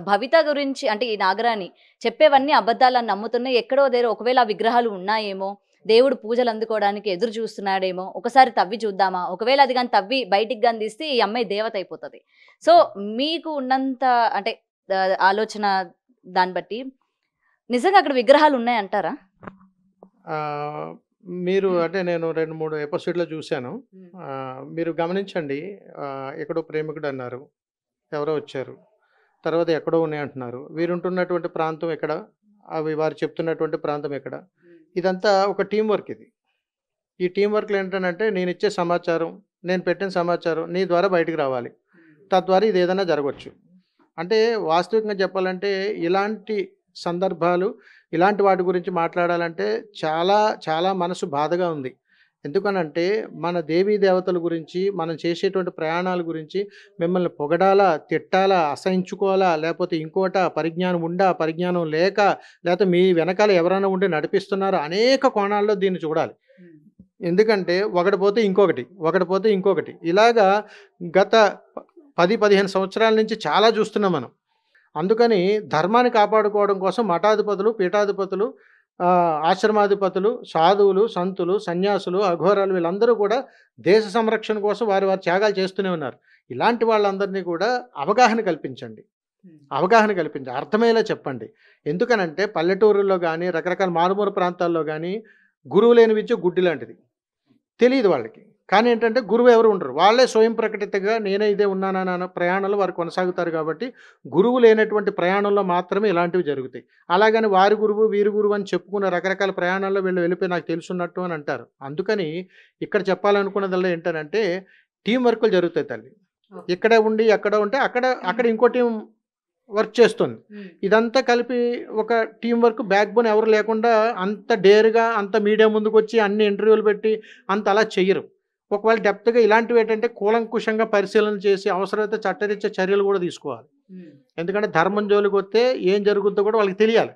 భవిత గురించి అంటే ఈ నాగరాణి చెప్పేవన్నీ అబద్ధాలని నమ్ముతున్నాయి. ఎక్కడో దగ్గర ఒకవేళ ఆ విగ్రహాలు ఉన్నాయేమో, దేవుడు పూజలు అందుకోవడానికి ఎదురు చూస్తున్నాడేమో, ఒకసారి తవ్వి చూద్దామా? ఒకవేళ అది గాని తవ్వి బయటికి గాని తీస్తే ఈ అమ్మాయి దేవత అయిపోతది. సో, మీకు ఉన్నంత అంటే ఆలోచన దాన్ని బట్టి నిజంగా అక్కడ విగ్రహాలు ఉన్నాయంటారా? ఆహ్, మీరు అంటే నేను 2, 3 ఎపిసోడ్‌లో చూసాను. హ్మ్. మీరు గమనించండి. ఎక్కడో ప్రేమికుడన్నారు. ఎవరో వచ్చారు. తర్వాత ఎక్కడో ఉన్నాయంటున్నారు. వీరుంటున్నటువంటి ప్రాంతం ఎక్కడ? అవి వారు చెప్తున్నటువంటి ప్రాంతం ఎక్కడ? హ్మ్. ఇదంతా ఒక టీమ్ వర్క్ ఇది. ఈ టీమ్ వర్క్‌లో ఏంటనంటే నేనిచ్చే సమాచారం, నేను పెట్టిన సమాచారం నీ ద్వారా బయటికి రావాలి. తద్వారా ఇదేదైనా జరగొచ్చు. అంటే వాస్తవికంగా చెప్పాలంటే ఇలాంటి సందర్భాలు, ఇలాంటి వాటి గురించి మాట్లాడాలంటే చాలా, చాలా మనసు బాధగా ఉంది. ఎందుకనంటే మన దేవీ దేవతల గురించి, మనం చేసేటువంటి ప్రయాణాల గురించి మిమ్మల్ని పొగడాలా, తిట్టాలా, అసహించుకోవాలా, లేపోతే ఇంకోటా, పరిజ్ఞానం ఉండా, పరిజ్ఞానం లేక, లేతే మీ వెనకాల ఎవరైనా ఉండి నడిపిస్తున్నారా అనేక కోణాల్లో దీన్ని చూడాలి. హ్మ్. ఎందుకంటే ఒకటి పోతే ఇంకొకటి, ఒకటి పోతే ఇంకొకటి. ఇలాగా గత 10, 15 సంవత్సరాల నుంచి చాలా చూస్తున్నాం మనం. అందుకని ధర్మాన్ని కాపాడుకోవడం కోసం మఠాధిపతులు, పీఠాధిపతులు, ఆశ్రమాధిపతులు, సాధువులు, సంతులు, సన్యాసులు, అఘోరాలు వీళ్ళందరూ కూడా దేశ సంరక్షణ కోసం వారి వారి త్యాగాలు చేస్తూనే ఉన్నారు. ఇలాంటి వాళ్ళందరినీ కూడా అవగాహన కల్పించండి. హ్మ్. అవగాహన అవగాహన కల్పించండి. అర్థమయ్యేలా చెప్పండి. ఎందుకనంటే పల్లెటూరుల్లో గాని, రకరకాల మారుమూల ప్రాంతాల్లో గాని గురువు లేని విద్య గుడ్డి లాంటిది. తెలీదు వాళ్ళకి. కానీ ఏంటంటే గురువు ఎవరు ఉండరు. వాళ్ళే స్వయం ప్రకటితగా నేనే ఇదే ఉన్నానన్న ప్రయాణంలో వారు కొనసాగుతారు కాబట్టి, గురువు లేనటువంటి ప్రయాణంలో మాత్రమే ఇలాంటివి జరుగుతాయి. అలాగని వారి గురువు, వీరి గురువు అని చెప్పుకున్న రకరకాల ప్రయాణాల్లో వీళ్ళు వెళ్ళిపోయి నాకు తెలుసున్నట్టు అని అంటారు. అందుకని ఇక్కడ చెప్పాలనుకున్నదల్లా ఏంటనంటే టీమ్ వర్కులు జరుగుతాయి తల్లి. ఓకే. ఇక్కడే ఉండి ఎక్కడో ఉంటే అక్కడ ఇంకో టీమ్ వర్క్ చేస్తుంది. హ్మ్. ఇదంతా కలిపి ఒక టీమ్ వర్క్ బ్యాక్‌బోన్ ఎవరు లేకుండా అంత డేర్‌గా అంత మీడియా ముందుకొచ్చి అన్ని ఇంటర్వ్యూలు పెట్టి అంత అలా చెయ్యరు. ఒకవేళ డెప్త్‌గా ఇలాంటివేంటంటే కూలంకుషంగా పరిశీలన చేసి అవసరమైతే చట్టరీత్యా చర్యలు గూడా తీసుకోవాలి. హ్మ్. ఎందుకంటే ధర్మం జోలికొస్తే ఏం జరుగుద్దో కూడా వాళ్ళకి తెలియాలి.